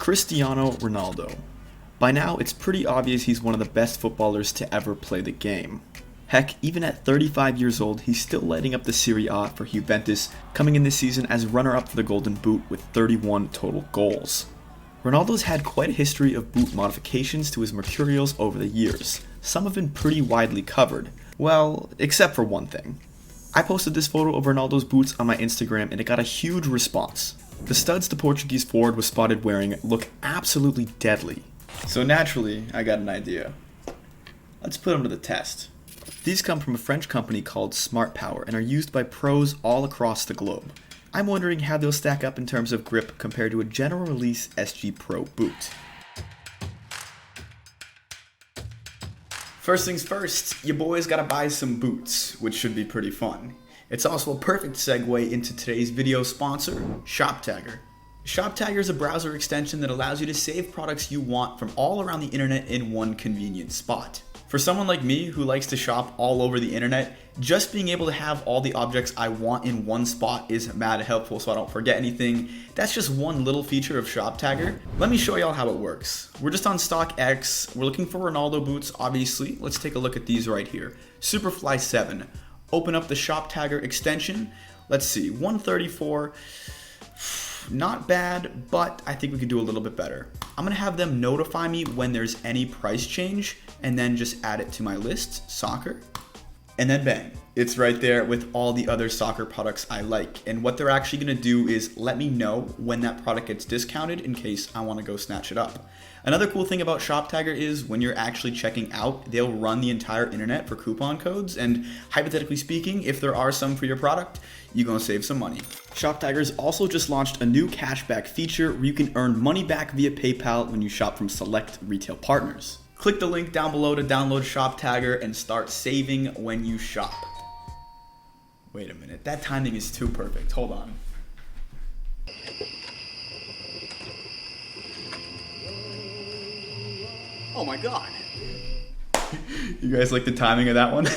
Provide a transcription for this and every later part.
Cristiano Ronaldo. By now, it's pretty obvious he's one of the best footballers to ever play the game. Heck, even at 35 years old, he's still lighting up the Serie A for Juventus, coming in this season as runner-up for the Golden Boot with 31 total goals. Ronaldo's had quite a history of boot modifications to his Mercurials over the years. Some have been pretty widely covered. Well, except for one thing. I posted this photo of Ronaldo's boots on my Instagram and it got a huge response. The studs the Portuguese forward was spotted wearing look absolutely deadly. So naturally, I got an idea. Let's put them to the test. These come from a French company called Smart Power and are used by pros all across the globe. I'm wondering how they'll stack up in terms of grip compared to a general release SG Pro boot. First things first, your boys gotta buy some boots, which should be pretty fun. It's also a perfect segue into today's video sponsor, Shoptagr. Shoptagr is a browser extension that allows you to save products you want from all around the internet in one convenient spot. For someone like me who likes to shop all over the internet, just being able to have all the objects I want in one spot is mad helpful so I don't forget anything. That's just one little feature of Shoptagr. Let me show y'all how it works. We're just on StockX. We're looking for Ronaldo boots, obviously. Let's take a look at these right here. Superfly 7. Open up the Shoptagr extension. Let's see, 134. Not bad, but I think we could do a little bit better. I'm gonna have them notify me when there's any price change and then just add it to my list, soccer. And then bang, it's right there with all the other soccer products I like. And what they're actually gonna do is let me know when that product gets discounted in case I wanna go snatch it up. Another cool thing about Shoptagr is when you're actually checking out, they'll run the entire internet for coupon codes, and hypothetically speaking, if there are some for your product, you're gonna save some money. Shoptagr's also just launched a new cashback feature where you can earn money back via PayPal when you shop from select retail partners. Click the link down below to download Shoptagr and start saving when you shop. Wait a minute, that timing is too perfect. Hold on. Oh my god. You guys like the timing of that one?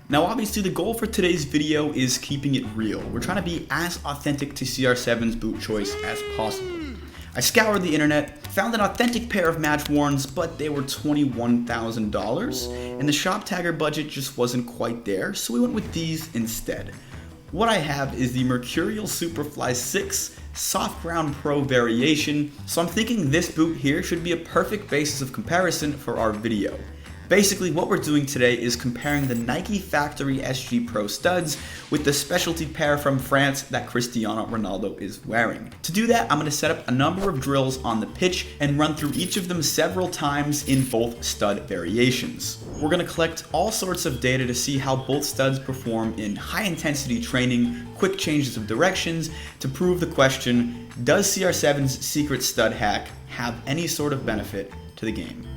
Now obviously the goal for today's video is keeping it real. We're trying to be as authentic to CR7's boot choice as possible. I scoured the internet, found an authentic pair of Match Warns, but they were $21,000, and the Shoptagr budget just wasn't quite there, so we went with these instead. What I have is the Mercurial Superfly 6 Soft Ground Pro variation, so I'm thinking this boot here should be a perfect basis of comparison for our video. Basically, what we're doing today is comparing the Nike Factory SG Pro studs with the specialty pair from France that Cristiano Ronaldo is wearing. To do that, I'm going to set up a number of drills on the pitch and run through each of them several times in both stud variations. We're going to collect all sorts of data to see how both studs perform in high-intensity training, quick changes of directions, to prove the question, does CR7's secret stud hack have any sort of benefit to the game?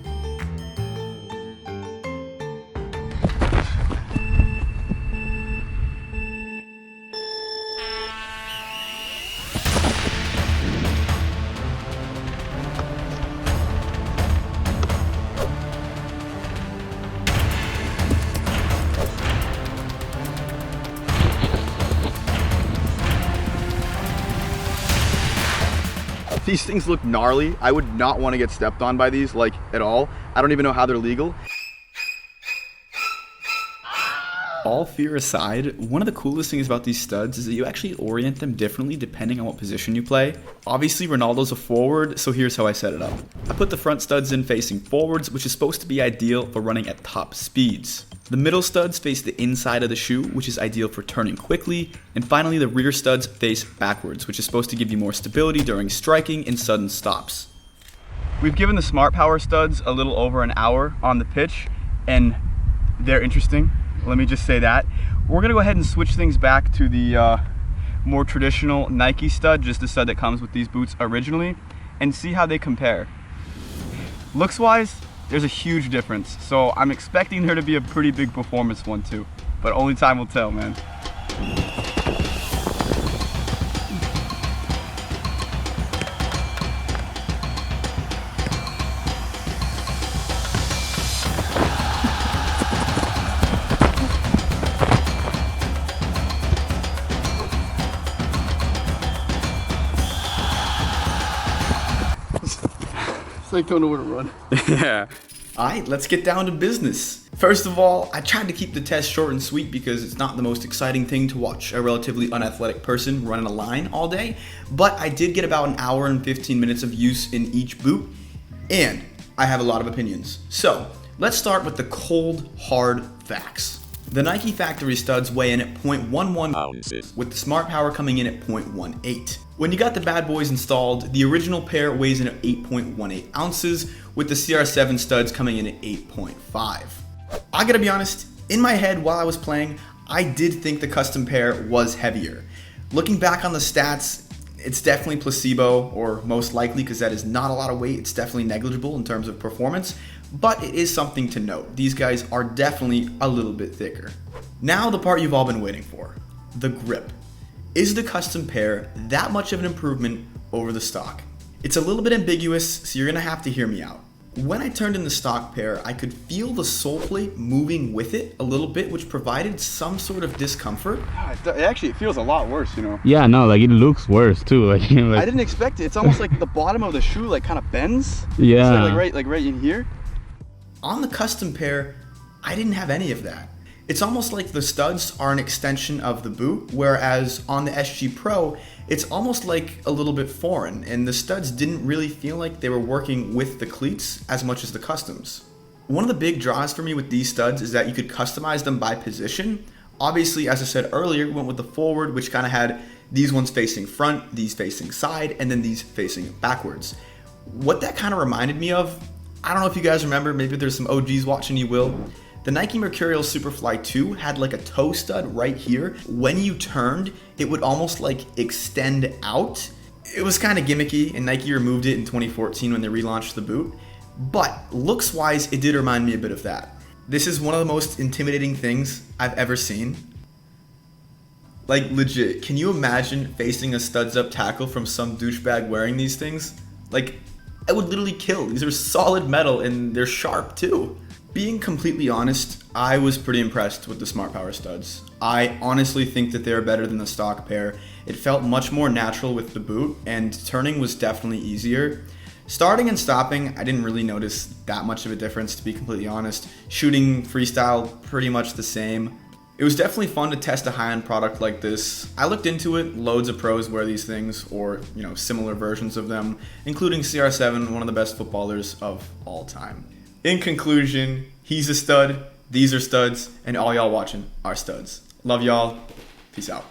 These things look gnarly. I would not want to get stepped on by these, like, at all. I don't even know how they're legal. All fear aside, one of the coolest things about these studs is that you actually orient them differently depending on what position you play. Obviously, Ronaldo's a forward, so here's how I set it up. I put the front studs in facing forwards, which is supposed to be ideal for running at top speeds. The middle studs face the inside of the shoe, which is ideal for turning quickly. And finally, the rear studs face backwards, which is supposed to give you more stability during striking and sudden stops. We've given the Smart Power studs a little over an hour on the pitch, and they're interesting. Let me just say that. We're gonna go ahead and switch things back to the more traditional Nike stud, just the stud that comes with these boots originally, and see how they compare. Looks-wise, there's a huge difference, so I'm expecting there to be a pretty big performance one too, but only time will tell, man. It's like don't know where to run. Yeah. Alright, let's get down to business. First of all, I tried to keep the test short and sweet because it's not the most exciting thing to watch a relatively unathletic person running a line all day, but I did get about an hour and 15 minutes of use in each boot, and I have a lot of opinions. So, let's start with the cold, hard facts. The Nike factory studs weigh in at 0.11 ounces, with the Smart Power coming in at 0.18. When you got the bad boys installed, the original pair weighs in at 8.18 ounces, with the CR7 studs coming in at 8.5. I gotta be honest, in my head while I was playing, I did think the custom pair was heavier. Looking back on the stats, it's definitely placebo, or most likely, because that is not a lot of weight. It's definitely negligible in terms of performance, but it is something to note. These guys are definitely a little bit thicker. Now the part you've all been waiting for, the grip. Is the custom pair that much of an improvement over the stock? It's a little bit ambiguous, so you're gonna have to hear me out. When I turned in the stock pair, I could feel the sole plate moving with it a little bit, which provided some sort of discomfort. It feels a lot worse, you know. Yeah, no, like it looks worse too. Like I didn't expect it. It's almost like the bottom of the shoe like kind of bends. Yeah. It's like right in here. On the custom pair, I didn't have any of that. It's almost like the studs are an extension of the boot, whereas on the SG Pro, it's almost like a little bit foreign, and the studs didn't really feel like they were working with the cleats as much as the customs. One of the big draws for me with these studs is that you could customize them by position. Obviously, as I said earlier, we went with the forward, which kind of had these ones facing front, these facing side, and then these facing backwards. What that kind of reminded me of, I don't know if you guys remember, maybe there's some OGs watching, you will. The Nike Mercurial Superfly 2 had like a toe stud right here. When you turned, it would almost like extend out. It was kind of gimmicky, and Nike removed it in 2014 when they relaunched the boot. But looks wise, it did remind me a bit of that. This is one of the most intimidating things I've ever seen. Like legit, can you imagine facing a studs up tackle from some douchebag wearing these things? Like, I would literally kill. These are solid metal and they're sharp too. Being completely honest, I was pretty impressed with the Smart Power studs. I honestly think that they're better than the stock pair. It felt much more natural with the boot, and turning was definitely easier. Starting and stopping, I didn't really notice that much of a difference, to be completely honest. Shooting, freestyle, pretty much the same. It was definitely fun to test a high-end product like this. I looked into it, loads of pros wear these things, or similar versions of them, including CR7, one of the best footballers of all time. In conclusion, he's a stud, these are studs, and all y'all watching are studs. Love y'all. Peace out.